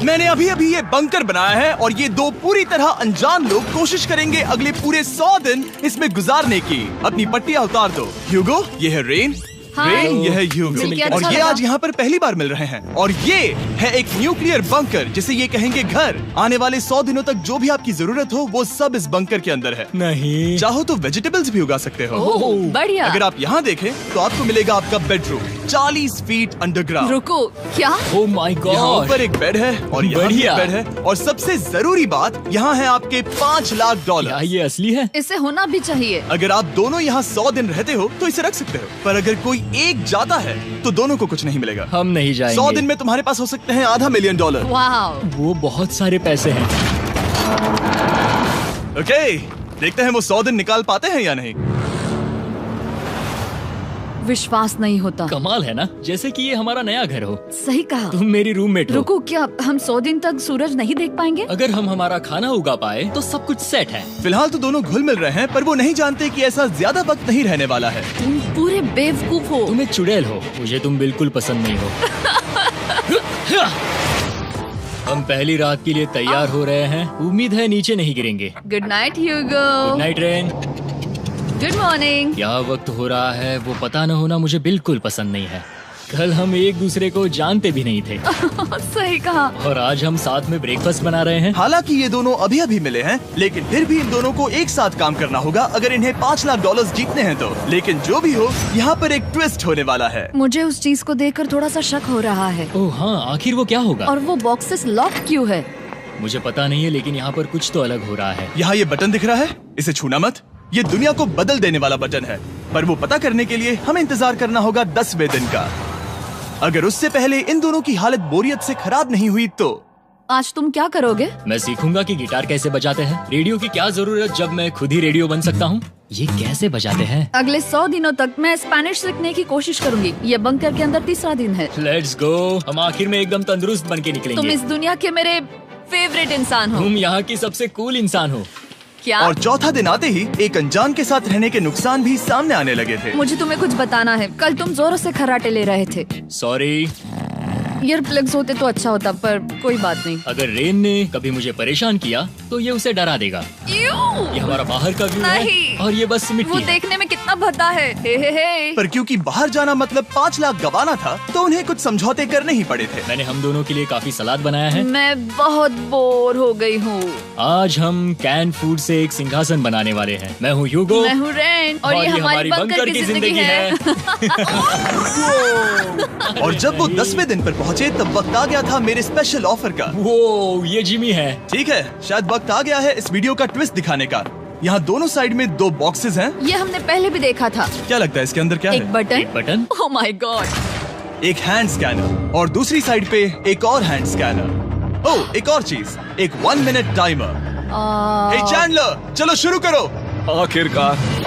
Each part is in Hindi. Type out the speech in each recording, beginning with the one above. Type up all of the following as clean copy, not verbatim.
मैंने अभी अभी ये बंकर बनाया है और ये दो पूरी तरह अनजान लोग कोशिश करेंगे अगले पूरे 100 दिन इसमें गुजारने की। अपनी पट्टियां उतार दो। ह्यूगो, ये है रेन। रेन, ये है ह्यूगो। और ये आज यहाँ पर पहली बार मिल रहे हैं। और ये है एक न्यूक्लियर बंकर जिसे ये कहेंगे घर। आने वाले 100 दिनों तक जो भी आपकी जरूरत हो वो सब इस बंकर के अंदर है। नहीं, चाहो तो वेजिटेबल्स भी उगा सकते हो। बढ़िया। अगर आप यहाँ देखें तो आपको मिलेगा आपका बेडरूम 40 फीट अंडरग्राउंड। रुको, क्या? ओह माय यहाँ गॉड। ऊपर एक बेड है और यहाँ भी एक बेड है। और सबसे जरूरी बात, यहाँ है आपके $5 लाख। क्या ये असली है? इसे होना भी चाहिए। अगर आप दोनों यहाँ 100 दिन रहते हो तो इसे रख सकते हो, पर अगर कोई एक जाता है तो दोनों को कुछ नहीं मिलेगा। हम नहीं जाएंगे। 100 दिन में तुम्हारे पास हो सकते हैं $500 मिलियन। वाह, वो बहुत सारे पैसे हैं। ओके, देखते हैं वो 100 दिन निकाल पाते हैं या नहीं। विश्वास नहीं होता। कमाल है ना, जैसे कि ये हमारा नया घर हो। सही कहा। तुम मेरी रूममेट हो। रुको, क्या हम 100 दिन तक सूरज नहीं देख पाएंगे? अगर हम हमारा खाना उगा पाए तो सब कुछ सेट है। फिलहाल तो दोनों घुल मिल रहे हैं, पर वो नहीं जानते कि ऐसा ज्यादा वक्त नहीं रहने वाला है। तुम पूरे बेवकूफ हो। तुम एक चुड़ैल हो, मुझे तुम बिल्कुल पसंद नहीं हो। हम पहली रात के लिए तैयार हो रहे हैं। उम्मीद है नीचे नहीं गिरेंगे। Good night Hugo. Good night Ren. Good morning. क्या वक्त हो रहा है वो पता न होना मुझे बिल्कुल पसंद नहीं है। कल हम एक दूसरे को जानते भी नहीं थे। सही कहा। और आज हम साथ में ब्रेकफास्ट बना रहे हैं। हालांकि ये दोनों अभी अभी मिले हैं, लेकिन फिर भी इन दोनों को एक साथ काम करना होगा अगर इन्हें $5 लाख जीतने हैं तो। लेकिन जो भी हो, यहाँ पर एक ट्विस्ट होने वाला है। मुझे उस चीज को देखकर थोड़ा सा शक हो रहा है। ओह हाँ, आखिर वो क्या होगा? और वो बॉक्सेस लॉक क्यों है? मुझे पता नहीं है, लेकिन यहाँ पर कुछ तो अलग हो रहा है। यहाँ ये बटन दिख रहा है, इसे छूना मत। ये दुनिया को बदल देने वाला बटन है, पर वो पता करने के लिए हमें इंतजार करना होगा 10वें दिन का। अगर उससे पहले इन दोनों की हालत बोरियत से खराब नहीं हुई तो आज तुम क्या करोगे? मैं सीखूंगा कि गिटार कैसे बजाते हैं। रेडियो की क्या जरूरत जब मैं खुद ही रेडियो बन सकता हूँ। ये कैसे बजाते हैं? अगले 100 दिनों तक मैं स्पेनिश सीखने की कोशिश करूंगी। ये बंकर के अंदर 3रा दिन है। Let's go. हम आखिर में एकदम तंदुरुस्त बन के निकलेंगे। तुम इस दुनिया के मेरे फेवरेट इंसान हो। तुम यहाँ की सबसे कूल इंसान हो। क्या? और चौथा दिन आते ही एक अनजान के साथ रहने के नुकसान भी सामने आने लगे थे। मुझे तुम्हें कुछ बताना है। कल तुम जोरों से खर्राटे ले रहे थे। सॉरी। ईयर प्लग्स होते तो अच्छा होता, पर कोई बात नहीं। अगर रेन ने कभी मुझे परेशान किया तो ये उसे डरा देगा। ये हमारा बाहर का व्यू है और ये बस मिट्टी वो है। देखने में कितना भद्दा है। हे। पर क्योंकि बाहर जाना मतलब 5 लाख गंवाना था, तो उन्हें कुछ समझौते करने ही पड़े थे। मैंने हम दोनों के लिए काफी सलाद बनाया है। मैं बहुत बोर हो गई हूँ। आज हम कैन फूड से एक सिंहासन बनाने वाले हैं। मैं हूँ ह्यूगो। मैं हूँ रेन। और ये हमारी बंकर की जिंदगी है। और जब वो 10वें दिन पर पहुँचे तब वक्त आ गया था मेरे स्पेशल ऑफर का। वो ये जिमी है। ठीक है, शायद वक्त आ गया है इस वीडियो का ट्विस्ट दिखाने का। यहाँ दोनों साइड में 2 बॉक्सेस हैं। ये हमने पहले भी देखा था। क्या लगता है इसके अंदर क्या एक है? बटन। एक बटन। Oh my God. एक हैंड स्कैनर और दूसरी साइड पे एक और हैंड स्कैनर। ओह, एक और चीज, एक 1 मिनट टाइमर। हे चैंडलर, चलो शुरू करो। आखिरकार।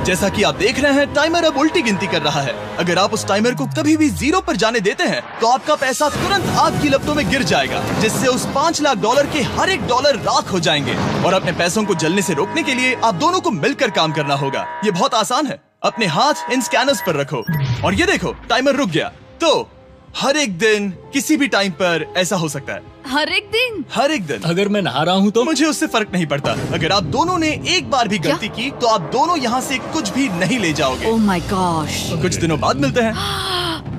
जैसा कि आप देख रहे हैं, टाइमर अब उल्टी गिनती कर रहा है। अगर आप उस टाइमर को कभी भी 0 पर जाने देते हैं तो आपका पैसा तुरंत आग की लपटों में गिर जाएगा, जिससे उस $5 लाख के हर एक डॉलर राख हो जाएंगे। और अपने पैसों को जलने से रोकने के लिए आप दोनों को मिलकर काम करना होगा। ये बहुत आसान है। अपने हाथ इन स्कैनर्स पर रखो और ये देखो, टाइमर रुक गया। तो हर एक दिन किसी भी टाइम पर ऐसा हो सकता है। हर एक दिन? हर एक दिन। अगर मैं नहा रहा हूँ तो मुझे उससे फर्क नहीं पड़ता। अगर आप दोनों ने एक बार भी गलती की तो आप दोनों यहाँ से कुछ भी नहीं ले जाओगे। Oh my gosh. कुछ दिनों बाद मिलते हैं।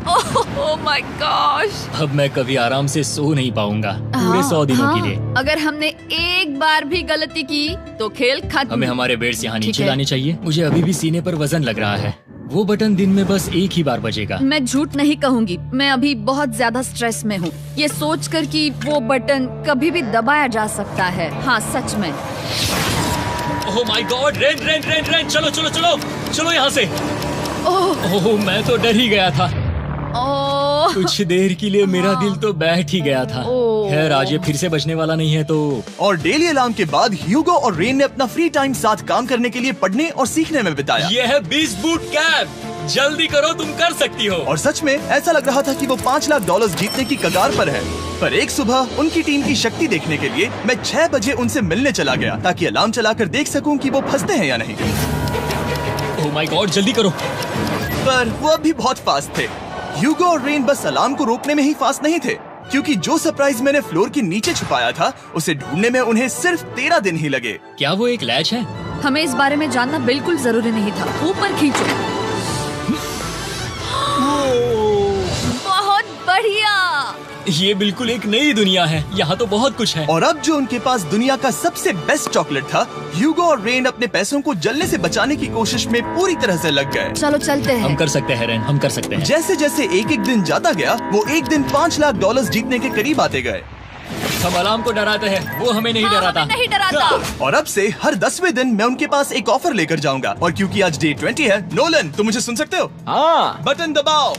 Oh my gosh. अब मैं कभी आराम से सो नहीं पाऊंगा पूरे 100 दिनों के लिए। अगर हमने एक बार भी गलती की तो खेल खत्म। हमें हमारे बेड्स यहाँ ठीक नीचे है। लाने चाहिए। मुझे अभी भी सीने पर वजन लग रहा है। वो बटन दिन में बस एक ही बार बजेगा। मैं झूठ नहीं कहूँगी, मैं अभी बहुत ज्यादा स्ट्रेस में हूँ, ये सोचकर कि वो बटन कभी भी दबाया जा सकता है। हाँ सच में। ओह my God. Rain rain rain rain, चलो चलो चलो चलो यहाँ से। ओह मैं तो डर ही गया था। ओह कुछ देर के लिए मेरा दिल तो बैठ ही गया था। खैर आज ये फिर से बचने वाला नहीं है तो। और डेली अलार्म के बाद ह्यूगो और रेन ने अपना फ्री टाइम साथ काम करने के लिए पढ़ने और सीखने में बिताया। ये है 20 बूट कैप। जल्दी करो, तुम कर सकती हो। और सच में ऐसा लग रहा था कि वो $5 लाख जीतने की कगार पर है। पर एक सुबह उनकी टीम की शक्ति देखने के लिए मैं 6 बजे उनसे मिलने चला गया, ताकि अलार्म चलाकर देख सकूं कि वो फंसते हैं या नहीं। ओह माय गॉड, जल्दी करो। पर वो अब भी बहुत फास्ट थे। ह्यूगो और रेन बस अलार्म को रोकने में ही फास्ट नहीं थे, क्योंकि जो सरप्राइज मैंने फ्लोर के नीचे छुपाया था उसे ढूंढने में उन्हें सिर्फ 13 दिन ही लगे। क्या वो एक लैच है? हमें इस बारे में जानना बिल्कुल जरूरी नहीं था। ऊपर खींचो। बहुत बढ़िया। ये बिल्कुल एक नई दुनिया है, यहाँ तो बहुत कुछ है। और अब जो उनके पास दुनिया का सबसे बेस्ट चॉकलेट था, ह्यूगो और रेन अपने पैसों को जलने से बचाने की कोशिश में पूरी तरह से लग गए। चलो चलते हैं। हम कर सकते हैं रेन, हम कर सकते हैं। जैसे जैसे एक एक दिन जाता गया, वो एक दिन $5 लाख जीतने के करीब आते गए। हम अलार्म को डराते हैं, वो हमें नहीं डराता। हमें नहीं डराता। और अब से हर 10वें दिन मैं उनके पास एक ऑफर लेकर जाऊंगा। और क्योंकि आज डे 20 है, नोलन तुम मुझे सुन सकते हो? हाँ। बटन दबाओ।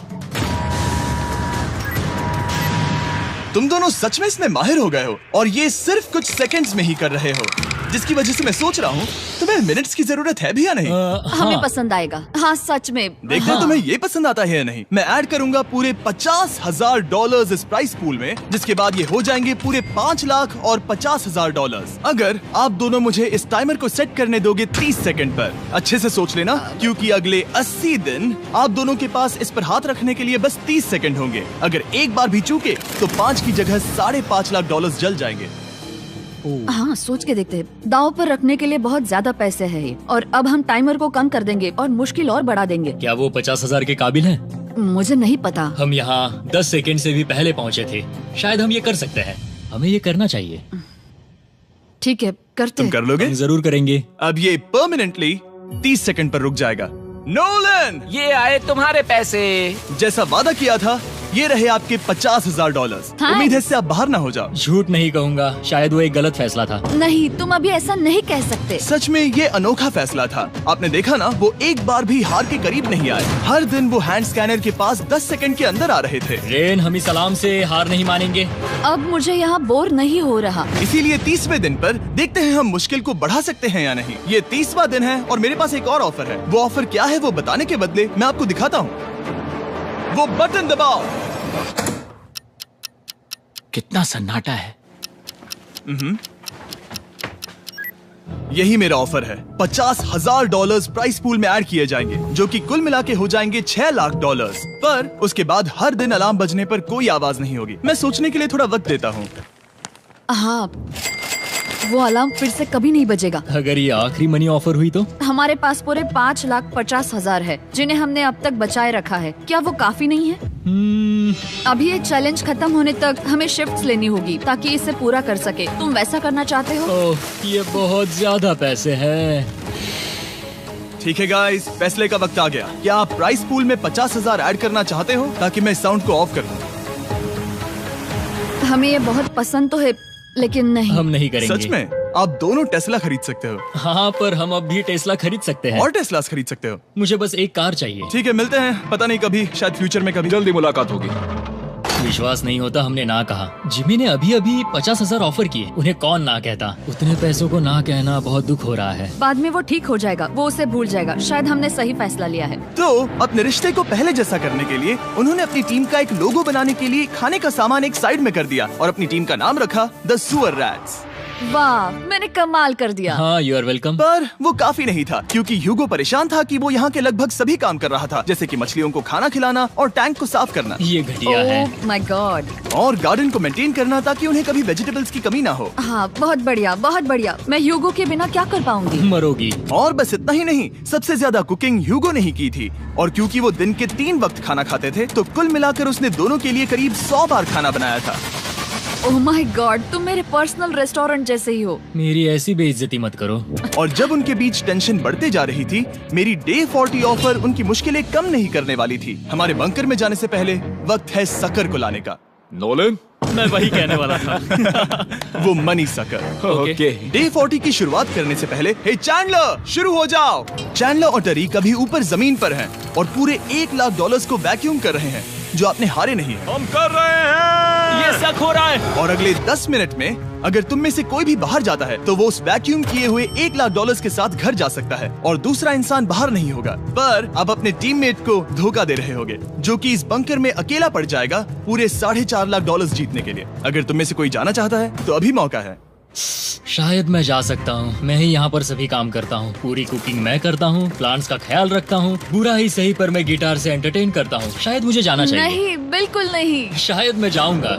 तुम दोनों सच में इसमें माहिर हो गए हो और ये सिर्फ कुछ सेकंड्स में ही कर रहे हो, जिसकी वजह से मैं सोच रहा हूँ तुम्हें मिनट्स की जरूरत है भी या नहीं। हमें पसंद आएगा। हाँ सच में। देखते हैं तुम्हें ये पसंद आता है या नहीं। मैं ऐड करूंगा पूरे $50,000 इस प्राइस पूल में, जिसके बाद ये हो जाएंगे पूरे $5,50,000 अगर आप दोनों मुझे इस टाइमर को सेट करने दोगे 30 सेकंड पर। अच्छे से सोच लेना, क्योंकि अगले 80 दिन आप दोनों के पास इस पर हाथ रखने के लिए बस 30 सेकंड होंगे। अगर एक बार भी चूके तो 5 की जगह $5.5 लाख जल जाएंगे। हाँ सोच के देखते हैं। दांव पर रखने के लिए बहुत ज्यादा पैसे हैं और अब हम टाइमर को कम कर देंगे और मुश्किल और बढ़ा देंगे। क्या वो 50,000 के काबिल है? मुझे नहीं पता। हम यहाँ 10 सेकंड से भी पहले पहुँचे थे। शायद हम ये कर सकते हैं। हमें ये करना चाहिए। ठीक है करते तुम हैं। कर लोगे? हम जरूर करेंगे। अब ये परमानेंटली 30 सेकंड पर रुक जाएगा। नोलन, ये आए तुम्हारे पैसे। जैसा वादा किया था, ये रहे आपके $50,000। हाँ। उम्मीद है इससे आप बाहर ना हो जाओ। झूठ नहीं कहूँगा, शायद वो एक गलत फैसला था। नहीं तुम अभी ऐसा नहीं कह सकते। सच में ये अनोखा फैसला था। आपने देखा ना, वो एक बार भी हार के करीब नहीं आए। हर दिन वो हैंड स्कैनर के पास 10 सेकंड के अंदर आ रहे थे। रेन, हम इस अलार्म से हार नहीं मानेंगे। अब मुझे यहाँ बोर नहीं हो रहा। इसीलिए 30वें दिन पर देखते हैं हम मुश्किल को बढ़ा सकते हैं या नहीं। ये 30वां दिन है और मेरे पास एक और ऑफर है। वो ऑफर क्या है वो बताने के बदले मैं आपको दिखाता हूँ। वो बटन दबाओ। कितना सन्नाटा है। यही मेरा ऑफर है। $50,000 प्राइस पूल में ऐड किए जाएंगे, जो कि कुल मिला के हो जाएंगे $6 लाख। पर उसके बाद हर दिन अलार्म बजने पर कोई आवाज नहीं होगी। मैं सोचने के लिए थोड़ा वक्त देता हूँ। हाँ वो अलार्म फिर से कभी नहीं बजेगा। अगर ये आखिरी मनी ऑफर हुई तो? हमारे पास पूरे $5,50,000 है, जिन्हें हमने अब तक बचाए रखा है। क्या वो काफी नहीं है? अभी ये चैलेंज खत्म होने तक हमें शिफ्ट्स लेनी होगी ताकि इसे पूरा कर सके। तुम वैसा करना चाहते हो? ओह, ये बहुत ज्यादा पैसे हैं। ठीक है गाइस, फैसले का वक्त आ गया। क्या आप प्राइस पूल में 50,000 ऐड करना चाहते हो ताकि मैं साउंड को ऑफ कर दूं? हमें ये बहुत पसंद तो है, लेकिन नहीं। हम नहीं करेंगे। सच में? आप दोनों टेस्ला खरीद सकते हो। हाँ, पर हम अब भी टेस्ला खरीद सकते हैं। और टेस्लास खरीद सकते हो। मुझे बस एक कार चाहिए। ठीक है, मिलते हैं। पता नहीं कभी, शायद फ्यूचर में कभी। जल्दी मुलाकात होगी। विश्वास नहीं होता हमने ना कहा। जिमी ने अभी अभी 50,000 ऑफर किए। उन्हें कौन ना कहता। उतने पैसों को ना कहना बहुत दुख हो रहा है। बाद में वो ठीक हो जाएगा, वो उसे भूल जाएगा। शायद हमने सही फैसला लिया है। तो अपने रिश्ते को पहले जैसा करने के लिए उन्होंने अपनी टीम का एक लोगो बनाने के लिए खाने का सामान एक साइड में कर दिया और अपनी टीम का नाम रखा द सुअर रैट्स। वाह, मैंने कमाल कर दिया। हाँ, यू आर वेलकम। पर वो काफी नहीं था, क्योंकि ह्यूगो परेशान था कि वो यहाँ के लगभग सभी काम कर रहा था, जैसे कि मछलियों को खाना खिलाना और टैंक को साफ करना। ये घटिया है। ओह माय गॉड। और गार्डन को मेंटेन करना ताकि उन्हें कभी वेजिटेबल्स की कमी ना हो। हाँ बहुत बढ़िया, बहुत बढ़िया। मैं ह्यूगो के बिना क्या कर पाऊंगी? मरोगी। और बस इतना ही नहीं, सबसे ज्यादा कुकिंग ह्यूगो ने ही की थी। और क्योंकि वो दिन के 3 वक्त खाना खाते थे, तो कुल मिलाकर उसने दोनों के लिए करीब 100 बार खाना बनाया था। ओह माय गॉड, तुम मेरे पर्सनल रेस्टोरेंट जैसे ही हो। मेरी ऐसी बेइज्जती मत करो। और जब उनके बीच टेंशन बढ़ते जा रही थी, मेरी डे 40 ऑफर उनकी मुश्किलें कम नहीं करने वाली थी। हमारे बंकर में जाने से पहले वक्त है सकर को लाने का। नोलन, मैं वही कहने वाला था। वो मनी सकर। ओके। डे 40 की शुरुआत करने से पहले, हे चैंडलर, शुरू हो जाओ। चैंडलर और टरीक अभी ऊपर जमीन पर हैं और पूरे $1 लाख को वैक्यूम कर रहे हैं, जो आपने हारे नहीं है। हम कर रहे हैं। ये शक हो रहा है। और अगले 10 मिनट में अगर तुम में से कोई भी बाहर जाता है, तो वो उस वैक्यूम किए हुए $1 लाख के साथ घर जा सकता है और दूसरा इंसान बाहर नहीं होगा। पर अब अपने टीममेट को धोखा दे रहे होगे, जो कि इस बंकर में अकेला पड़ जाएगा पूरे $4.5 लाख जीतने के लिए। अगर तुम में से कोई जाना चाहता है, तो अभी मौका है। शायद मैं जा सकता हूँ। मैं ही यहाँ पर सभी काम करता हूँ। पूरी कुकिंग मैं करता हूँ, प्लांट्स का ख्याल रखता हूँ। बुरा ही सही, पर मैं गिटार से एंटरटेन करता हूँ। शायद मुझे जाना चाहिए। नहीं, बिल्कुल नहीं। शायद मैं जाऊंगा।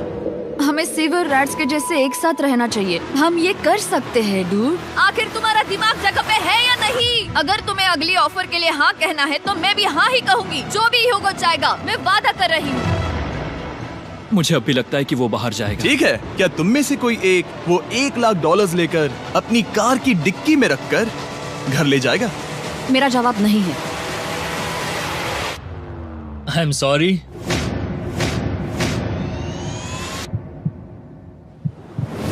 हमें सीवर रैट्स के जैसे एक साथ रहना चाहिए। हम ये कर सकते हैं डूड। आखिर तुम्हारा दिमाग जगह पे है या नहीं? अगर तुम्हें अगली ऑफर के लिए हाँ कहना है तो मैं भी हाँ ही कहूँगी। जो भी होगा जाएगा, मैं वादा कर रही हूँ। मुझे अब भी लगता है कि वो बाहर जाएगा। ठीक है, क्या तुम में से कोई एक वो $1,00,000 लेकर अपनी कार की डिक्की में रखकर घर ले जाएगा? मेरा जवाब नहीं है। I am sorry.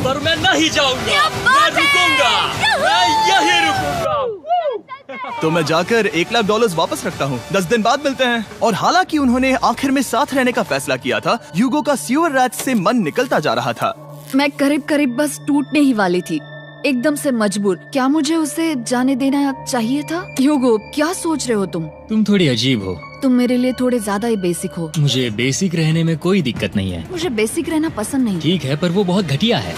पर मैं नहीं जाऊंगा, मैं रुकूंगा, मैं यही रुकूंगा। तो मैं जाकर $1,00,000 वापस रखता हूँ। 10 दिन बाद मिलते हैं। और हालांकि उन्होंने आखिर में साथ रहने का फैसला किया था, ह्यूगो का सीवर रैट्स से मन निकलता जा रहा था। मैं करीब करीब बस टूटने ही वाली थी, एकदम से मजबूर। क्या मुझे उसे जाने देना चाहिए था? ह्यूगो, क्या सोच रहे हो तुम? तुम थोड़ी अजीब हो। तुम मेरे लिए थोड़े ज्यादा ही बेसिक हो। मुझे बेसिक रहने में कोई दिक्कत नहीं है। मुझे बेसिक रहना पसंद नहीं। ठीक है, पर वो बहुत घटिया है।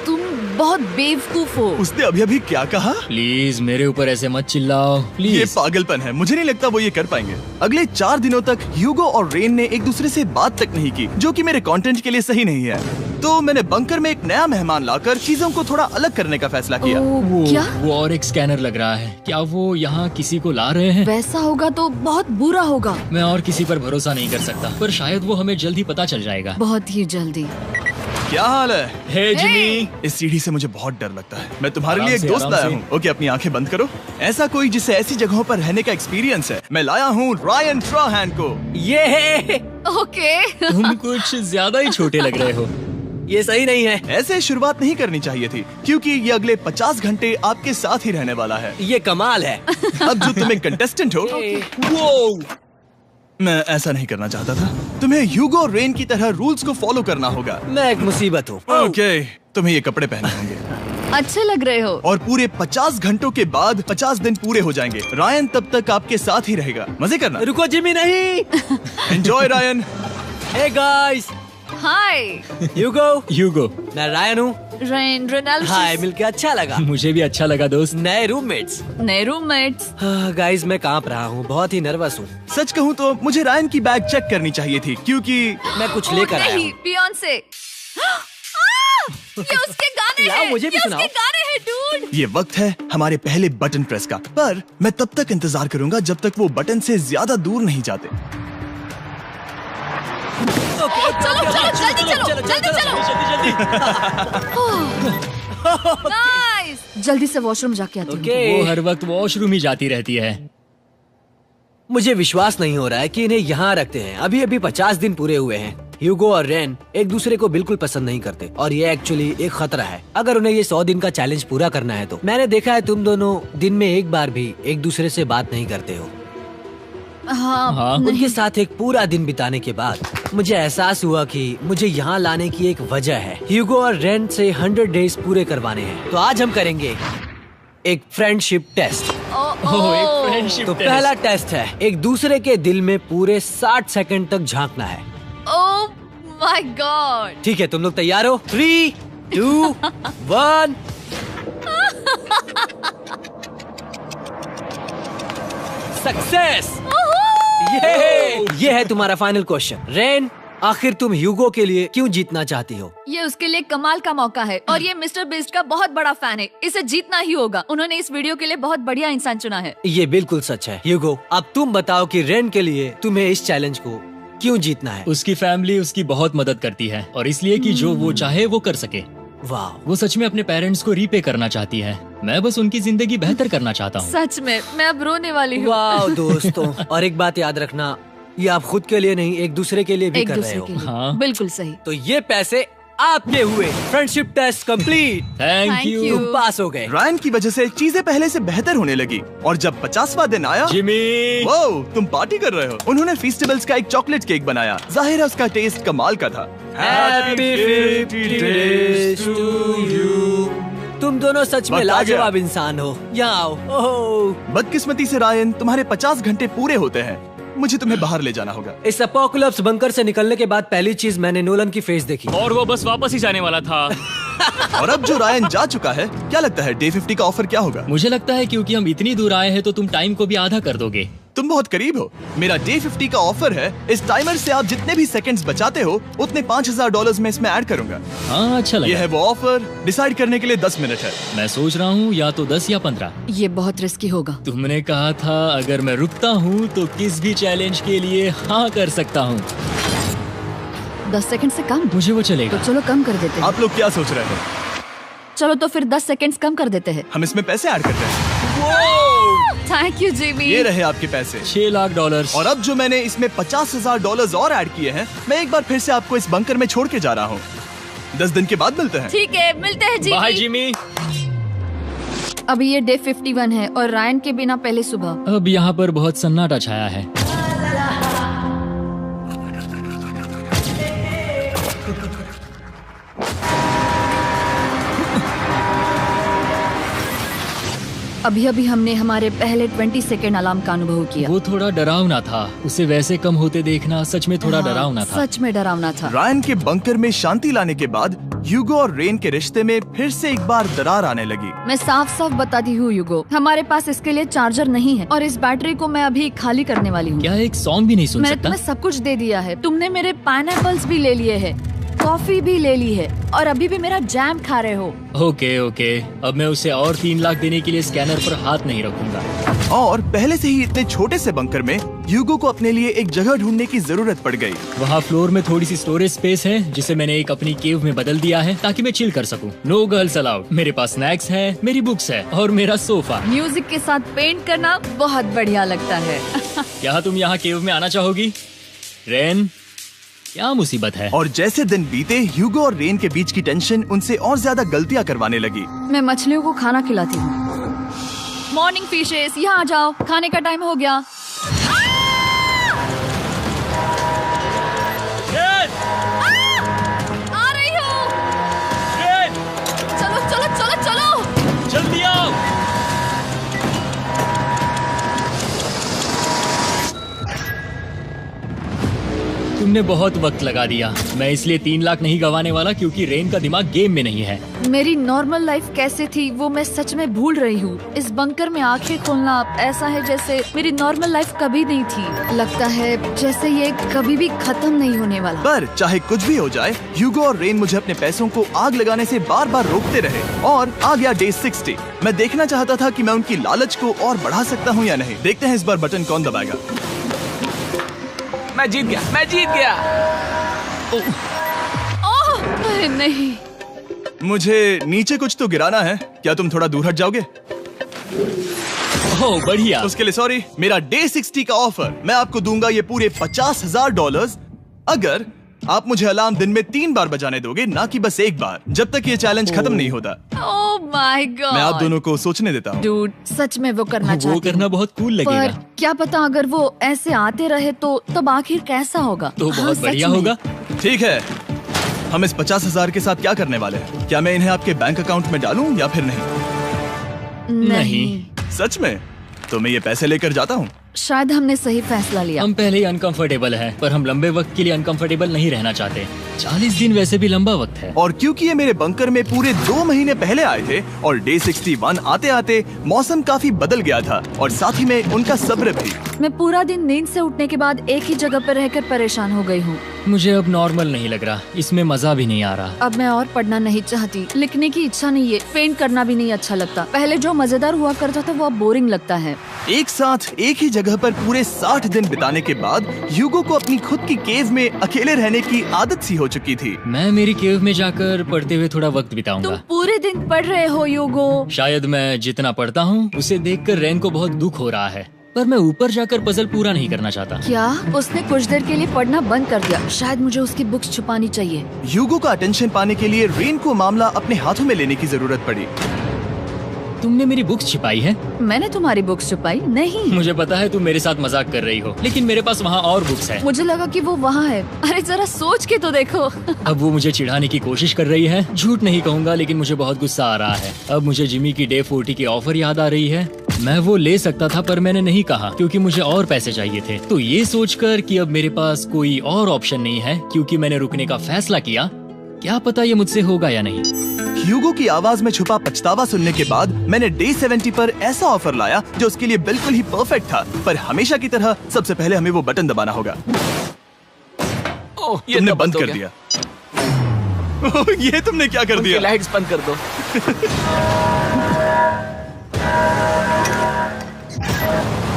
तुम बहुत बेवकूफ हो। उसने अभी अभी क्या कहा? प्लीज मेरे ऊपर ऐसे मत चिल्लाओ, ये प्लीज। पागलपन है। मुझे नहीं लगता वो ये कर पाएंगे। अगले 4 दिनों तक ह्यूगो और रेन ने एक दूसरे से बात तक नहीं की, जो कि मेरे कंटेंट के लिए सही नहीं है। तो मैंने बंकर में एक नया मेहमान लाकर चीजों को थोड़ा अलग करने का फैसला किया। क्या? वो और एक स्कैनर लग रहा है। क्या वो यहाँ किसी को ला रहे हैं? वैसा होगा तो बहुत बुरा होगा। मैं और किसी पर भरोसा नहीं कर सकता, पर शायद वो हमें जल्द ही पता चल जाएगा। बहुत ही जल्दी। क्या हाल है? हे जिमी। इस सीढ़ी से मुझे बहुत डर लगता है। मैं तुम्हारे आराम लिए एक से, दोस्त आराम लाया से। हूँ। ओके, अपनी आंखें बंद करो। ऐसा कोई जिसे ऐसी जगहों पर रहने का एक्सपीरियंस है। मैं लाया हूँ रायन ट्राहैन को। ये ओके। तुम कुछ ज्यादा ही छोटे लग रहे हो। ये सही नहीं है। ऐसे शुरुआत नहीं करनी चाहिए थी, क्योंकि ये अगले 50 घंटे आपके साथ ही रहने वाला है। ये कमाल है। अब जो तुम एक कंटेस्टेंट हो, वो मैं ऐसा नहीं करना चाहता था। तुम्हें ह्यूगो और रेन की तरह रूल्स को फॉलो करना होगा। मैं एक मुसीबत हूँ। ओके, तुम्हें ये कपड़े पहने होंगे। अच्छे लग रहे हो। और पूरे 50 घंटों के बाद 50 दिन पूरे हो जाएंगे। रायन तब तक आपके साथ ही रहेगा। मजे करना। रुको जिमी, नहीं। Enjoy Ryan. हे गाइस, हाय ह्यूगो, मैं रायन हूँ। Rain Reynold. हाय, मिलके अच्छा लगा। मुझे भी अच्छा लगा दोस्त। नए रूममेट्स। नए रूममेट्स। गाइस, मैं कांप रहा हूँ, बहुत ही नर्वस हूँ। सच कहूँ तो मुझे रायन की बैग चेक करनी चाहिए थी, क्योंकि मैं कुछ लेकर आया नहीं, हूँ। बियॉन्से। ये उसके गाने लाओ, हैं। मुझे भी ये सुनाओ। उसके गाने हैं डूड। ये वक्त है हमारे पहले बटन प्रेस का। पर मैं तब तक इंतजार करूंगा जब तक वो बटन से ज्यादा दूर नहीं जाते। चलो जल्दी नाइस। जल्दी से वॉशरूम जाके आती हूँ। ओके। वो हर वक्त वॉशरूम ही जाती रहती है। मुझे विश्वास नहीं हो रहा है कि इन्हें यहाँ रखते हैं। अभी अभी 50 दिन पूरे हुए हैं। ह्यूगो और रेन एक दूसरे को बिल्कुल पसंद नहीं करते और ये एक्चुअली एक खतरा है अगर उन्हें ये 100 दिन का चैलेंज पूरा करना है तो। मैंने देखा है तुम दोनों दिन में एक बार भी एक दूसरे से बात नहीं करते हो। हाँ, उनके साथ एक पूरा दिन बिताने के बाद मुझे एहसास हुआ कि मुझे यहाँ लाने की एक वजह है। ह्यूगो और रेन से 100 डेज पूरे करवाने हैं। तो आज हम करेंगे एक फ्रेंडशिप टेस्ट। ओह, एक फ्रेंडशिप तो टेस्ट। पहला टेस्ट है, एक दूसरे के दिल में पूरे 60 सेकंड तक झांकना है। ओह माय गॉड। ठीक है, तुम लोग तैयार हो? 3, 2, 1। सक्सेस। ये है तुम्हारा फाइनल क्वेश्चन। रेन, आखिर तुम ह्यूगो के लिए क्यों जीतना चाहती हो? ये उसके लिए कमाल का मौका है और ये मिस्टर बीस्ट का बहुत बड़ा फैन है। इसे जीतना ही होगा। उन्होंने इस वीडियो के लिए बहुत बढ़िया इंसान चुना है। ये बिल्कुल सच है। ह्यूगो, अब तुम बताओ कि रेन के लिए तुम्हें इस चैलेंज को क्यों जीतना है? उसकी फैमिली उसकी बहुत मदद करती है और इसलिए कि जो वो चाहे वो कर सके। वाह, वो सच में अपने पेरेंट्स को रीपे करना चाहती है। मैं बस उनकी जिंदगी बेहतर करना चाहता हूँ। सच में मैं अब रोने वाली हूँ। वाह दोस्तों। और एक बात याद रखना, ये आप खुद के लिए नहीं, एक दूसरे के लिए भी एक कर रहे दूसरे हो। के लिए। हाँ। बिल्कुल सही। तो ये पैसे आपके हुए। Friendship test complete. Thank Thank you you। तुम पास हो गए। रायन की वजह से चीजें पहले से बेहतर होने लगी और जब 50वां दिन आया, जिमी। वो तुम पार्टी कर रहे हो। उन्होंने फेस्टिवल्स का एक चॉकलेट केक बनाया। जाहिर है उसका टेस्ट कमाल का था। Happy 50 days to you। तुम दोनों सच में वक्त आ गया। लाजवाब इंसान हो। यहाँ आओ। ओह, बदकिस्मती से रायन, तुम्हारे 50 घंटे पूरे होते हैं। मुझे तुम्हें बाहर ले जाना होगा। इस अपोकलिप्स बंकर से निकलने के बाद पहली चीज मैंने नोलन की फेस देखी। और वो बस वापस ही जाने वाला था। और अब जो रायन जा चुका है, क्या लगता है डे 50 का ऑफर क्या होगा? मुझे लगता है क्योंकि हम इतनी दूर आए हैं तो तुम टाइम को भी आधा कर दोगे। तुम बहुत करीब हो। मेरा डे 50 का ऑफर है। इस टाइमर से आप जितने भी सेकंड्स बचाते हो उतने $5000 में इसमें ऐड करूंगा। हाँ, अच्छा लगा। ये है वो ऑफर। डिसाइड करने के लिए 10 मिनट है। मैं सोच रहा हूँ या तो 10 या 15। ये बहुत रिस्की होगा। तुमने कहा था अगर मैं रुकता हूँ तो किस भी चैलेंज के लिए हाँ कर सकता हूँ। 10 सेकंड से कम? मुझे वो चलेगा। तो चलो कम कर देते हैं। आप लोग क्या सोच रहे हो? चलो तो फिर 10 सेकंड्स कम कर देते हैं। हम इसमें पैसे ऐड करते हैं। Thank you Jimmy. ये रहे आपके पैसे। $6 लाख। और अब जो मैंने इसमें $50,000 और ऐड किए हैं, मैं एक बार फिर से आपको इस बंकर में छोड़ के जा रहा हूँ। 10 दिन के बाद मिलते हैं। ठीक है, मिलते हैं बाय जिमी। जिमी। अभी ये डे 51 है और रायन के बिना पहले सुबह। अब यहाँ पर बहुत सन्नाटा छाया है। अभी अभी हमने हमारे पहले 20 सेकेंड अलार्म का अनुभव किया। वो थोड़ा डरावना था। उसे वैसे कम होते देखना सच में थोड़ा डरावना था। सच में डरावना था। रायन के बंकर में शांति लाने के बाद ह्यूगो और रेन के रिश्ते में फिर से एक बार दरार आने लगी। मैं साफ साफ बताती हूँ ह्यूगो, हमारे पास इसके लिए चार्जर नहीं है और इस बैटरी को मैं अभी खाली करने वाली हूँ। क्या एक सॉन्ग भी नहीं सुन मैंने सकता? तुम्हें सब कुछ दे दिया है। तुमने मेरे पाइनएप्पल्स भी ले लिए हैं, कॉफी भी ले ली है और अभी भी मेरा जैम खा रहे हो। ओके ओके, अब मैं उसे और 3 लाख देने के लिए स्कैनर पर हाथ नहीं रखूंगा। और पहले से ही इतने छोटे से बंकर में ह्यूगो को अपने लिए एक जगह ढूंढने की जरूरत पड़ गई। वहाँ फ्लोर में थोड़ी सी स्टोरेज स्पेस है जिसे मैंने एक अपनी केव में बदल दिया है ताकि मैं चिल कर सकूं। No girls allowed. मेरे पास स्नैक्स है, मेरी बुक्स है और मेरा सोफा। म्यूजिक के साथ पेंट करना बहुत बढ़िया लगता है। क्या तुम यहाँ केव में आना चाहोगी? रेन, क्या मुसीबत है? और जैसे दिन बीते, ह्यूगो और रेन के बीच की टेंशन उनसे और ज्यादा गलतियां करवाने लगी। मैं मछलियों को खाना खिलाती हूँ। मॉर्निंग फिशेस, यहाँ आ जाओ, खाने का टाइम हो गया। आ रही हूँ। चलो चलो चलो चलो। जल्दी आओ। तुमने बहुत वक्त लगा दिया। मैं इसलिए 3 लाख नहीं गंवाने वाला क्योंकि रेन का दिमाग गेम में नहीं है। मेरी नॉर्मल लाइफ कैसे थी वो मैं सच में भूल रही हूँ। इस बंकर में आंखें खोलना ऐसा है जैसे मेरी नॉर्मल लाइफ कभी नहीं थी। लगता है जैसे ये कभी भी खत्म नहीं होने वाला। पर चाहे कुछ भी हो जाए, ह्यूगो और रेन मुझे अपने पैसों को आग लगाने से बार बार रोकते रहे। और आ गया डे 60। मैं देखना चाहता था कि मैं उनकी लालच को और बढ़ा सकता हूँ या नहीं। देखते हैं इस बार बटन कौन दबाएगा। मैं जीत गया। ओह नहीं। मुझे नीचे कुछ तो गिराना है। क्या तुम थोड़ा दूर हट जाओगे? ओह बढ़िया। उसके लिए सॉरी। मेरा डे 60 का ऑफर, मैं आपको दूंगा ये पूरे $50,000 अगर आप मुझे अलार्म दिन में 3 बार बजाने दोगे, ना कि बस एक बार, जब तक ये चैलेंज खत्म नहीं होता। ओह माय गॉड। मैं आप दोनों को सोचने देता हूँ। डूड, सच में वो करना वो चाहती करना हूँ। बहुत कूल लगेगा। पर क्या पता अगर वो ऐसे आते रहे तो तब आखिर कैसा होगा? तो हाँ, बहुत सच बढ़िया में। होगा। ठीक है, हम इस 50,000 के साथ क्या करने वाले हैं? क्या मैं इन्हें आपके बैंक अकाउंट में डालूं या फिर नहीं? नहीं। सच में? तो मैं ये पैसे लेकर जाता हूँ। शायद हमने सही फैसला लिया। हम पहले ही अनकंफर्टेबल हैं, पर हम लंबे वक्त के लिए अनकंफर्टेबल नहीं रहना चाहते। 40 दिन वैसे भी लंबा वक्त है। और क्योंकि ये मेरे बंकर में पूरे 2 महीने पहले आए थे और डे 61 आते आते मौसम काफी बदल गया था और साथ ही में उनका सब्र भी। मैं पूरा दिन नींद से उठने के बाद एक ही जगह पर रहकर परेशान हो गई हूँ। मुझे अब नॉर्मल नहीं लग रहा। इसमें मजा भी नहीं आ रहा। अब मैं और पढ़ना नहीं चाहती, लिखने की इच्छा नहीं है, पेंट करना भी नहीं अच्छा लगता। पहले जो मजेदार हुआ करता था वो अब बोरिंग लगता है। एक साथ एक ही जगह पर पूरे 60 दिन बिताने के बाद ह्यूगो को अपनी खुद की केव में अकेले रहने की आदत सी हो चुकी थी। मैं मेरी केव में जाकर पढ़ते हुए थोड़ा वक्त बिताऊंगा। तुम पूरे दिन पढ़ रहे हो ह्यूगो। शायद मैं जितना पढ़ता हूँ उसे देखकर रेन को बहुत दुख हो रहा है, पर मैं ऊपर जाकर पजल पूरा नहीं करना चाहता। क्या उसने कुछ देर के लिए पढ़ना बंद कर दिया? शायद मुझे उसकी बुक्स छुपानी चाहिए। ह्यूगो का अटेंशन पाने के लिए रेन को मामला अपने हाथों में लेने की जरूरत पड़ी। तुमने मेरी बुक्स छिपाई है? मैंने तुम्हारी बुक्स छुपाई नहीं। मुझे पता है तुम मेरे साथ मजाक कर रही हो, लेकिन मेरे पास वहाँ और बुक्स हैं। मुझे लगा कि वो वहाँ है। अरे जरा सोच के तो देखो। अब वो मुझे चिढ़ाने की कोशिश कर रही है। झूठ नहीं कहूँगा, लेकिन मुझे बहुत गुस्सा आ रहा है। अब मुझे जिमी की डे 40 की ऑफर याद आ रही है। मैं वो ले सकता था पर मैंने नहीं कहा क्योंकि मुझे और पैसे चाहिए थे। तो ये सोचकर कि अब मेरे पास कोई और ऑप्शन नहीं है क्योंकि मैंने रुकने का फैसला किया, क्या पता ये मुझसे होगा या नहीं। ह्यूगो की आवाज में छुपा पछतावा सुनने के बाद मैंने डे 70 पर ऐसा ऑफर लाया जो उसके लिए बिल्कुल ही परफेक्ट था। पर हमेशा की तरह सबसे पहले हमें वो बटन दबाना होगा। ओह, ये तुमने तो बंद हो कर गया। दिया। ये तुमने क्या कर उनकी दिया? लाइट्स बंद कर दो।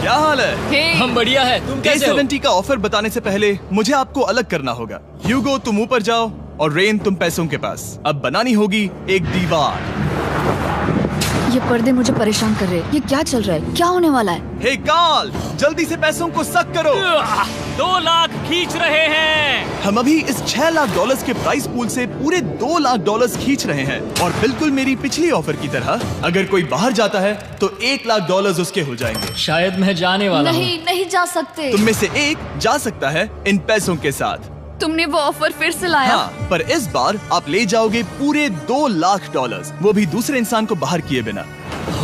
क्या हाल है? हे, हम बढ़िया है, तुम डे कैसे हो? 70 का ऑफर बताने से पहले मुझे आपको अलग करना होगा। ह्यूगो तुम ऊपर जाओ और रेन तुम पैसों के पास। अब बनानी होगी एक दीवार। ये पर्दे मुझे परेशान कर रहे हैं। ये क्या चल रहा है? क्या होने वाला है? हे कार्ल, जल्दी से पैसों को सक करो। 2 लाख खींच रहे हैं। हम अभी इस $6 लाख के प्राइस पूल से पूरे $2 लाख खींच रहे हैं और बिल्कुल मेरी पिछली ऑफर की तरह अगर कोई बाहर जाता है तो $1 लाख उसके हो जाएंगे। शायद मैं जाने वाला हूँ। नहीं जा सकते। तुम में से एक जा सकता है इन पैसों के साथ। तुमने वो ऑफर फिर से लाया? हाँ, पर इस बार आप ले जाओगे पूरे $2 लाख, वो भी दूसरे इंसान को बाहर किए बिना।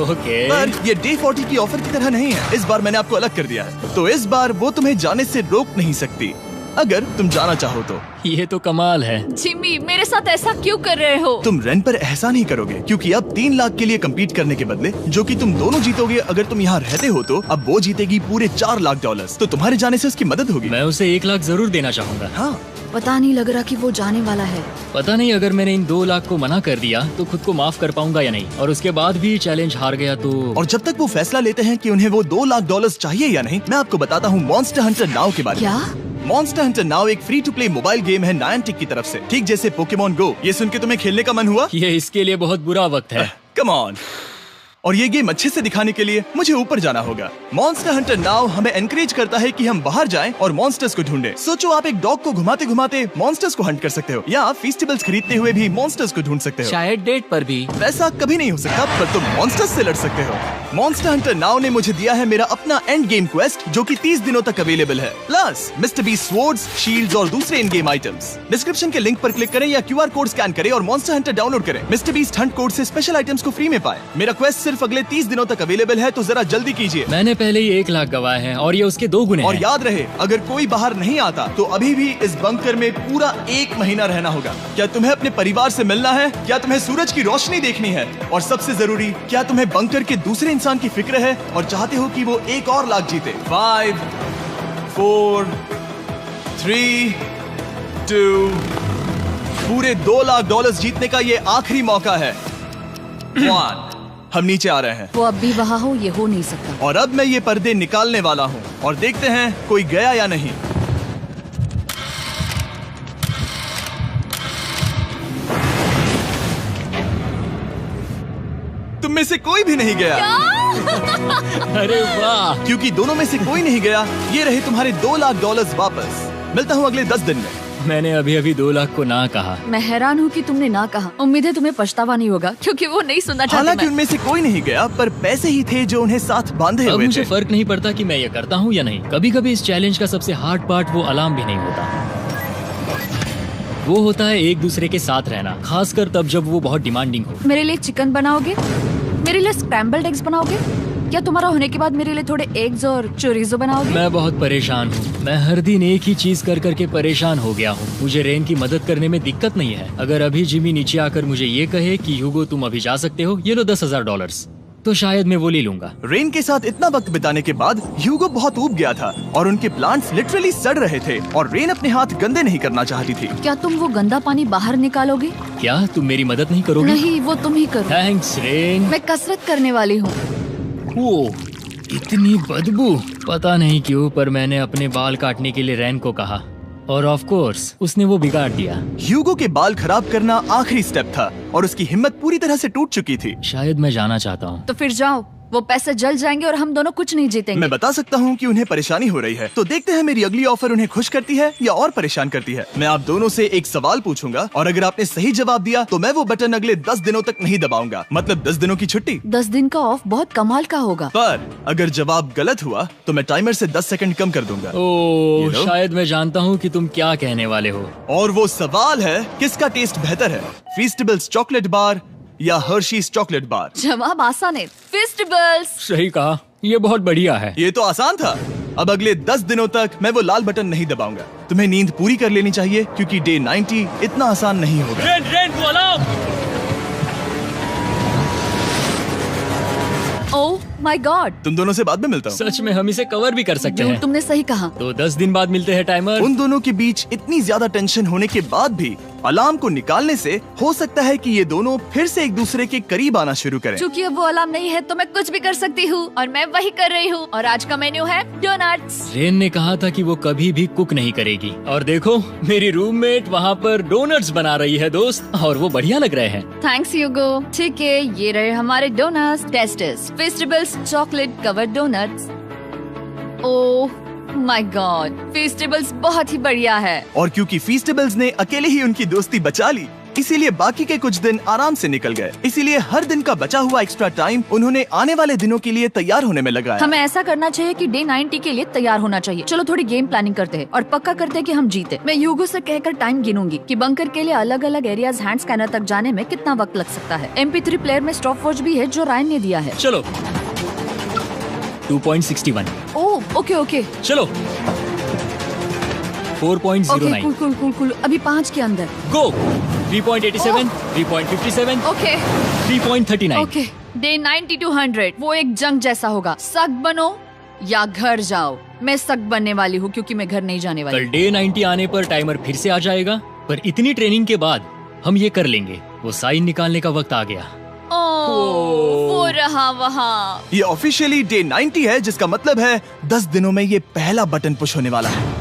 ओके। पर ये डे 40 की ऑफर की तरह नहीं है। इस बार मैंने आपको अलग कर दिया है, तो इस बार वो तुम्हें जाने से रोक नहीं सकती अगर तुम जाना चाहो तो। ये तो कमाल है। जिमी, मेरे साथ ऐसा क्यों कर रहे हो? तुम रेंट पर एहसान ही करोगे क्योंकि अब 3 लाख के लिए कम्पीट करने के बदले जो कि तुम दोनों जीतोगे अगर तुम यहाँ रहते हो, तो अब वो जीतेगी पूरे $4 लाख। तो तुम्हारे जाने से उसकी मदद होगी। मैं उसे 1 लाख जरूर देना चाहूंगा। हाँ, पता नहीं लग रहा कि वो जाने वाला है। पता नहीं अगर मैंने इन 2 लाख को मना कर दिया तो खुद को माफ कर पाऊंगा या नहीं, और उसके बाद भी चैलेंज हार गया तो। और जब तक वो फैसला लेते हैं कि उन्हें वो $2 लाख चाहिए या नहीं, मैं आपको बताता हूँ मॉन्स्टर हंटर नाउ के बारे में। क्या? मॉन्स्टर हंटर नाउ एक free to play mobile game है नायनटिक की तरफ से, ठीक जैसे पोकेमॉन गो। ये सुन के तुम्हें खेलने का मन हुआ? ये इसके लिए बहुत बुरा वक्त है। Come on. और ये गेम अच्छे से दिखाने के लिए मुझे ऊपर जाना होगा। मॉन्स्टर हंटर नाउ हमें एनकरेज करता है कि हम बाहर जाएं और मॉन्स्टर्स को ढूंढें। सोचो, आप एक डॉग को घुमाते घुमाते मॉन्स्टर्स को हंट कर सकते हो, या आप फेस्टिवल्स खरीदते हुए भी मॉन्स्टर्स को ढूंढ सकते हो। शायद डेट पर भी। वैसा कभी नहीं हो सकता, पर तुम मॉन्स्टर्स से लड़ सकते हो। मॉन्स्टर हंटर नाउ ने मुझे दिया है मेरा अपना एंड गेम क्वेस्ट जो कि 30 दिनों तक अवेलेबल है, plus mister beast swords, shields और दूसरे इन गेम आइटम्स। डिस्क्रिप्शन के लिंक पर क्लिक करें या QR कोड स्कैन करें और मॉन्स्टर हंटर डाउनलोड करें। मिस्टर बीस्ट हंट कोड से स्पेशल आइटम्स को फ्री में पाएं। मेरा क्वेस्ट सिर्फ अगले 30 दिनों तक अवेलेबल है, तो जरा जल्दी कीजिए। मैंने पहले ही 1 लाख गवाए हैं और ये उसके 2 गुने और हैं। याद रहे, अगर कोई बाहर नहीं आता तो अभी भी इस बंकर में पूरा 1 महीना रहना होगा। क्या तुम्हें अपने परिवार से मिलना है? क्या तुम्हें सूरज की रोशनी देखनी है? और सबसे जरूरी, क्या तुम्हें बंकर के दूसरे इंसान की फिक्र है और चाहते हो कि वो $1 और लाख जीते? 5, 4, 3, 2, पूरे $2 लाख जीतने का ये आखिरी मौका है। 1, हम नीचे आ रहे हैं। वो अब भी वहाँ हो, ये हो नहीं सकता। और अब मैं ये पर्दे निकालने वाला हूँ और देखते हैं कोई गया या नहीं। तुम में से कोई भी नहीं गया। अरे वाह। क्योंकि दोनों में से कोई नहीं गया, ये रहे तुम्हारे $2 लाख वापस। मिलता हूँ अगले 10 दिन में। मैंने अभी अभी 2 लाख को ना कहा। मैं हैरान हूँ कि तुमने ना कहा। उम्मीद है तुम्हें पछतावा नहीं होगा, क्योंकि वो नहीं सुनना चाहती हालांकि मैं। उनमें से कोई नहीं गया, पर पैसे ही थे जो उन्हें साथ बांधे अब हुए मुझे थे। फर्क नहीं पड़ता कि मैं ये करता हूँ या नहीं। कभी कभी इस चैलेंज का सबसे हार्ड पार्ट वो अलार्म भी नहीं होता, वो होता है एक दूसरे के साथ रहना, खासकर तब जब वो बहुत डिमांडिंग हो। मेरे लिए चिकन बनाओगे? मेरे लिए स्क्रैम्बल्ड एग्स बनाओगे? क्या तुम्हारा होने के बाद मेरे लिए थोड़े एग्स और चोरिजो बनाओगे? मैं बहुत परेशान हूँ। मैं हर दिन एक ही चीज कर करके परेशान हो गया हूँ। मुझे रेन की मदद करने में दिक्कत नहीं है। अगर अभी जिमी नीचे आकर मुझे ये कहे कि ह्यूगो तुम अभी जा सकते हो, ये लो $10,000, तो शायद मैं वो ले लूंगा। रेन के साथ इतना वक्त बिताने के बाद ह्यूगो बहुत ऊब गया था और उनके प्लांट्स लिटरली सड़ रहे थे और रेन अपने हाथ गंदे नहीं करना चाहती थी। क्या तुम वो गंदा पानी बाहर निकालोगे? क्या तुम मेरी मदद नहीं करोगे? नहीं, वो तुम ही करो। Thanks rain. मैं कसरत करने वाली हूँ। वो इतनी बदबू। पता नहीं क्यों, पर मैंने अपने बाल काटने के लिए रैन को कहा और ऑफ कोर्स उसने वो बिगाड़ दिया। ह्यूगो के बाल खराब करना आखिरी स्टेप था और उसकी हिम्मत पूरी तरह से टूट चुकी थी। शायद मैं जाना चाहता हूँ। तो फिर जाओ, वो पैसे जल जाएंगे और हम दोनों कुछ नहीं जीतेंगे। मैं बता सकता हूँ कि उन्हें परेशानी हो रही है, तो देखते हैं मेरी अगली ऑफर उन्हें खुश करती है या और परेशान करती है। मैं आप दोनों से एक सवाल पूछूंगा और अगर आपने सही जवाब दिया तो मैं वो बटन अगले 10 दिनों तक नहीं दबाऊंगा, मतलब 10 दिनों की छुट्टी। 10 दिन का ऑफ बहुत कमाल का होगा। पर अगर जवाब गलत हुआ तो मैं टाइमर से 10 सेकंड कम कर दूंगा। ओह, You know? शायद मैं जानता हूँ कि तुम क्या कहने वाले हो। और वो सवाल है, किसका टेस्ट बेहतर है, फेस्टिवल्स चॉकलेट बार या हर्शीज चॉकलेट बार? जवाब आसान है, फेस्टिवल्स। सही कहा, ये बहुत बढ़िया है। ये तो आसान था। अब अगले 10 दिनों तक मैं वो लाल बटन नहीं दबाऊंगा। तुम्हें नींद पूरी कर लेनी चाहिए क्योंकि डे 90 इतना आसान नहीं होगा। रेन, रेन, वो अलार्म! ओह माय गॉड, तुम दोनों से बाद में मिलता हूँ। सच में हम इसे कवर भी कर सकते हैं। तुमने सही कहा। तो 10 दिन बाद मिलते हैं टाइमर। उन दोनों के बीच इतनी ज्यादा टेंशन होने के बाद भी अलार्म को निकालने से हो सकता है कि ये दोनों फिर से एक दूसरे के करीब आना शुरू करें। क्योंकि अब वो अलार्म नहीं है तो मैं कुछ भी कर सकती हूँ और मैं वही कर रही हूँ। और आज का मेन्यू है डोनट्स। रेन ने कहा था कि वो कभी भी कुक नहीं करेगी और देखो मेरी रूममेट वहाँ पर डोनट्स बना रही है दोस्त, और वो बढ़िया लग रहे हैं। Thanks Hugo. ठीक है, ये रहे हमारे donuts. Tasters festivals chocolate covered donuts. Oh my god, festivals बहुत ही बढ़िया है। और क्योंकि फीस्टेबल्स ने अकेले ही उनकी दोस्ती बचा ली, इसीलिए बाकी के कुछ दिन आराम से निकल गए। इसीलिए हर दिन का बचा हुआ एक्स्ट्रा टाइम उन्होंने आने वाले दिनों के लिए तैयार होने में लगाया। हमें ऐसा करना चाहिए कि डे 90 के लिए तैयार होना चाहिए। चलो थोड़ी गेम प्लानिंग करते हैं और पक्का करते हैं कि हम जीते। मैं ह्यूगो से कहकर टाइम गिनूंगी कि बंकर के लिए अलग अलग एरियाज हैंड स्कैनर तक जाने में कितना वक्त लग सकता है। MP3 प्लेयर में स्टॉप वॉच भी है जो रायन ने दिया है। चलो 2.61। ओह ओके ओके चलो 4.09। Cool cool cool cool. अभी 5 के अंदर। गो 3.87, 3.57, ओके 3.39। ओके। डे 90 to 100 वो एक जंग जैसा होगा। सख्त बनो या घर जाओ। मैं सख्त बनने वाली हूँ क्योंकि मैं घर नहीं जाने वाली। कल डे 90 आने पर टाइमर फिर से आ जाएगा, पर इतनी ट्रेनिंग के बाद हम ये कर लेंगे। वो साइन निकालने का वक्त आ गया। वो रहा वहाँ। ये ऑफिशियली डे 90 है, जिसका मतलब है 10 दिनों में ये पहला बटन पुश होने वाला है।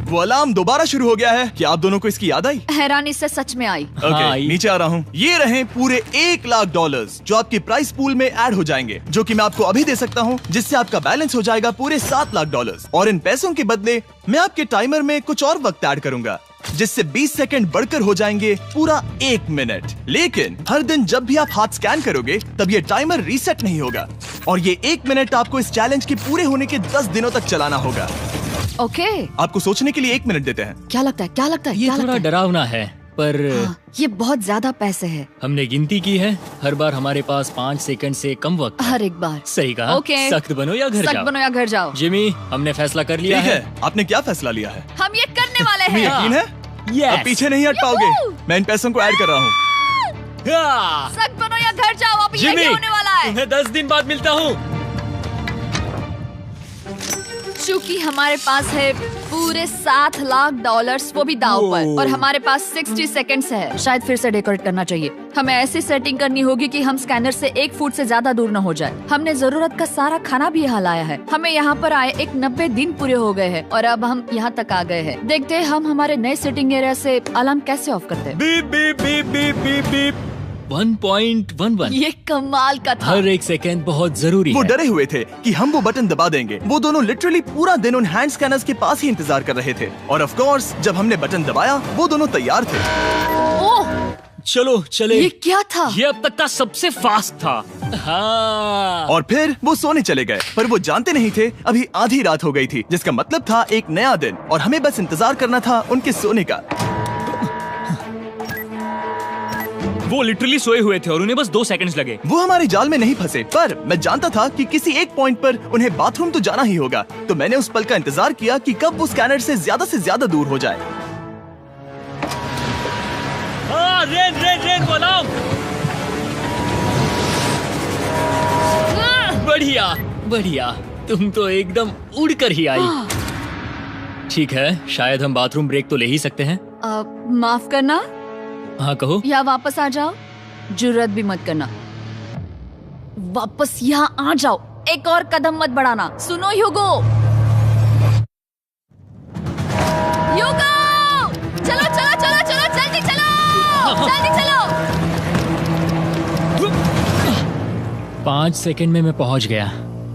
वो अलार्म दोबारा शुरू हो गया है। क्या आप दोनों को इसकी याद आई? हैरानी से सच में आई। ओके, नीचे आ रहा हूँ। ये रहे पूरे $1 लाख जो आपके प्राइस पूल में ऐड हो जाएंगे, जो कि मैं आपको अभी दे सकता हूँ, जिससे आपका बैलेंस हो जाएगा पूरे $7 लाख। और इन पैसों के बदले मैं आपके टाइमर में कुछ और वक्त ऐड करूंगा, जिससे 20 सेकंड बढ़कर हो जाएंगे पूरा 1 मिनट। लेकिन हर दिन जब भी आप हाथ स्कैन करोगे तब ये टाइमर रीसेट नहीं होगा, और ये 1 मिनट आपको इस चैलेंज के पूरे होने के 10 दिनों तक चलाना होगा। ओके। आपको सोचने के लिए 1 मिनट देते हैं। क्या लगता है, क्या लगता है? ये क्या थोड़ा लगता है? डरावना है, पर हाँ, ये बहुत ज्यादा पैसे है। हमने गिनती की है, हर बार हमारे पास 5 सेकंड से कम वक्त है। हर एक बार। सही कहा। ओके। सख्त बनो या घर सख्त जाओ। बनो या घर जाओ। जिमी, हमने फैसला कर लिया ठीक है। है, आपने क्या फैसला लिया है? हम ये करने वाले तुम्हें हैं। यकीन है? Yes. अब पीछे नहीं हट पाओगे। मैं इन पैसों को ऐड कर रहा हूँ। हाँ। सख्त बनो या घर जाओ। अब जिमी, यही होने वाला है। तुम्हें 10 दिन बाद मिलता हूँ। चूंकि हमारे पास है पूरे $7 लाख, वो भी दाव पर, और हमारे पास 60 सेकंड्स है। शायद फिर से डेकोरेट करना चाहिए। हमें ऐसी सेटिंग करनी होगी कि हम स्कैनर से 1 फुट से ज्यादा दूर न हो जाए। हमने जरूरत का सारा खाना भी यहाँ लाया है। हमें यहाँ पर आए 90 दिन पूरे हो गए हैं और अब हम यहाँ तक आ गए हैं। देखते हैं हम हमारे नए सेटिंग एरिया से अलार्म कैसे ऑफ करते हैं। Beep beep beep beep beep beep. 1.11। ये कमाल का था। हर एक सेकंड बहुत जरूरी वो है। डरे हुए थे कि हम वो बटन दबा देंगे। वो दोनों लिटरली पूरा दिन उन हैंड स्कैनर्स के पास ही इंतजार कर रहे थे, और ऑफ कोर्स जब हमने बटन दबाया वो दोनों तैयार थे। ओह, चलो चले। ये क्या था? ये अब तक का सबसे फास्ट था। हाँ। और फिर वो सोने चले गए, पर वो जानते नहीं थे अभी आधी रात हो गई थी, जिसका मतलब था एक नया दिन, और हमें बस इंतजार करना था उनके सोने का। वो लिटरली सोए हुए थे और उन्हें बस 2 सेकंड्स लगे। वो हमारे जाल में नहीं फंसे, पर मैं जानता था कि किसी एक पॉइंट पर उन्हें बाथरूम तो जाना ही होगा, तो मैंने उस पल का इंतजार किया कि कब वो स्कैनर से ज्यादा दूर हो जाए। हाँ, रेन रेन रेन बोलाओ। बढ़िया बढ़िया, तुम तो एकदम उड़कर ही आई। ठीक है, शायद हम बाथरूम ब्रेक तो ले ही सकते हैं। माफ करना हाँ कहो। या वापस आ जाओ। जुर्रत भी मत करना। वापस यहाँ आ जाओ। एक और कदम मत बढ़ाना। सुनो ह्यूगो। ह्यूगो, चलो चलो चलो चलो, जल्दी चलो, जल्दी चलो। 5 सेकंड में मैं पहुंच गया,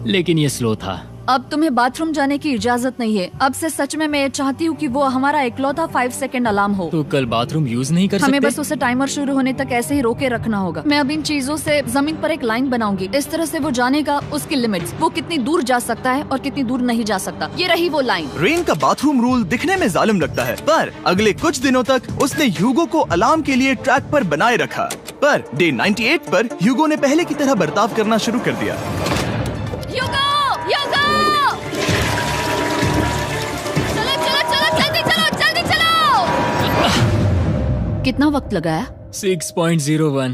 लेकिन ये स्लो था। अब तुम्हें बाथरूम जाने की इजाजत नहीं है। अब से सच में मैं ये चाहती हूँ कि वो हमारा इकलौता 5 सेकंड अलार्म हो। तो कल बाथरूम यूज नहीं कर हमें सकते? बस उसे टाइमर शुरू होने तक ऐसे ही रोके रखना होगा। मैं अब इन चीजों से जमीन पर एक लाइन बनाऊंगी। इस तरह से वो जानेगा उसकी लिमिट्स, वो कितनी दूर जा सकता है और कितनी दूर नहीं जा सकता। ये रही वो लाइन। रेन का बाथरूम रूल दिखने में जालिम लगता है, पर अगले कुछ दिनों तक उसने ह्यूगो को अलार्म के लिए ट्रैक पर बनाए रखा। पर डे 98 पर ह्यूगो ने पहले की तरह बर्ताव करना शुरू कर दिया। ह्यूगो, ह्यूगो! चलो चलो चलो, जल्दी चलो, जल्दी चलो! कितना वक्त लगाया? 6.01।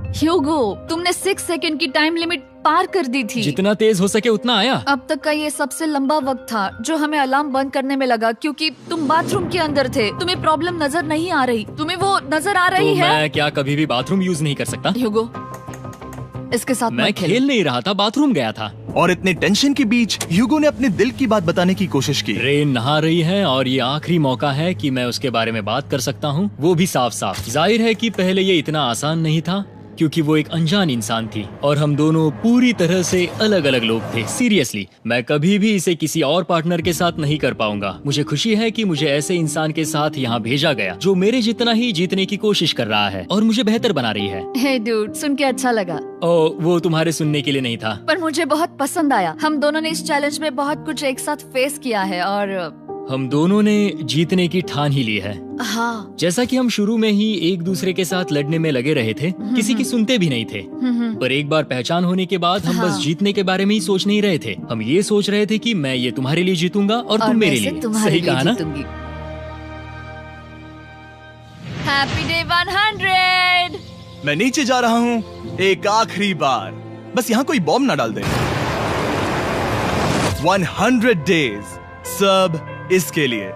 ह्यूगो, तुमने 6 सेकंड की टाइम लिमिट पार कर दी थी। जितना तेज हो सके उतना आया। अब तक का ये सबसे लंबा वक्त था जो हमें अलार्म बंद करने में लगा, क्योंकि तुम बाथरूम के अंदर थे। तुम्हें प्रॉब्लम नजर नहीं आ रही, तुम्हें वो नजर आ रही तो है? मैं क्या कभी भी बाथरूम यूज नहीं कर सकता? ह्यूगो, इसके साथ मैं मत खेलो। खेल नहीं रहा था, बाथरूम गया था। और इतने टेंशन के बीच ह्यूगो ने अपने दिल की बात बताने की कोशिश की। रेन नहा रही है और ये आखिरी मौका है कि मैं उसके बारे में बात कर सकता हूँ, वो भी साफ साफ। जाहिर है कि पहले ये इतना आसान नहीं था, क्योंकि वो एक अनजान इंसान थी और हम दोनों पूरी तरह से अलग अलग लोग थे। सीरियसली, मैं कभी भी इसे किसी और पार्टनर के साथ नहीं कर पाऊंगा। मुझे खुशी है कि मुझे ऐसे इंसान के साथ यहाँ भेजा गया जो मेरे जितना ही जीतने की कोशिश कर रहा है और मुझे बेहतर बना रही है। हे डूड, सुन के अच्छा लगा। ओ, वो तुम्हारे सुनने के लिए नहीं था। पर मुझे बहुत पसंद आया। हम दोनों ने इस चैलेंज में बहुत कुछ एक साथ फेस किया है और हम दोनों ने जीतने की ठान ही ली है। हाँ, जैसा कि हम शुरू में ही एक दूसरे के साथ लड़ने में लगे रहे थे, किसी की सुनते भी नहीं थे। पर एक बार पहचान होने के बाद हम बस जीतने के बारे में ही सोच नहीं रहे थे। हम ये सोच रहे थे कि मैं ये तुम्हारे लिए जीतूंगा और तुम मेरे लिए। सही कहा ना? Happy day 100। मैं नीचे जा रहा हूँ एक आखिरी बार, बस यहाँ कोई बॉम्ब ना डाल दे। 100 डेज, सब इसके लिए।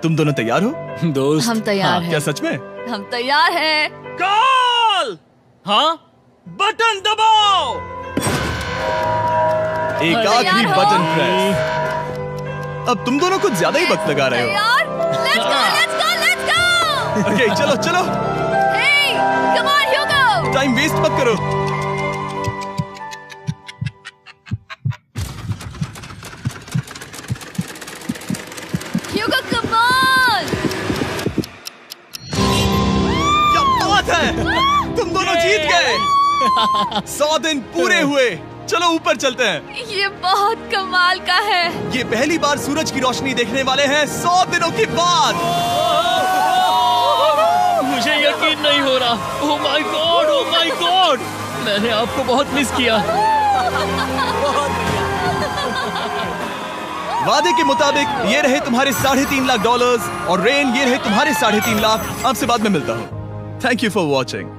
तुम दोनों तैयार हो? दोस्त, हम तैयार हैं। क्या सच में? हम तैयार हैं। कॉल! हाँ, बटन दबाओ। एक अरे आखिरी यार हो। Button press. अब तुम दोनों कुछ ज्यादा ही वक्त लगा रहे हो। तैयार? Let's go, let's go, let's go! Okay, चलो चलो, Hey, come on, Hugo! Time waste मत करो। Hugo, come on! क्या बात है, तुम दोनों जीत गए। 100 दिन पूरे हुए। चलो ऊपर चलते हैं। ये बहुत कमाल का है। ये पहली बार सूरज की रोशनी देखने वाले हैं 100 दिनों के बाद। मुझे यकीन नहीं हो रहा। ओह my God, oh my God, मैंने आपको बहुत मिस किया। वादे के मुताबिक ये रहे तुम्हारे $3.5 लाख और रेन ये रहे तुम्हारे 3.5 लाख। आपसे बाद में मिलता हूँ। Thank you for watching.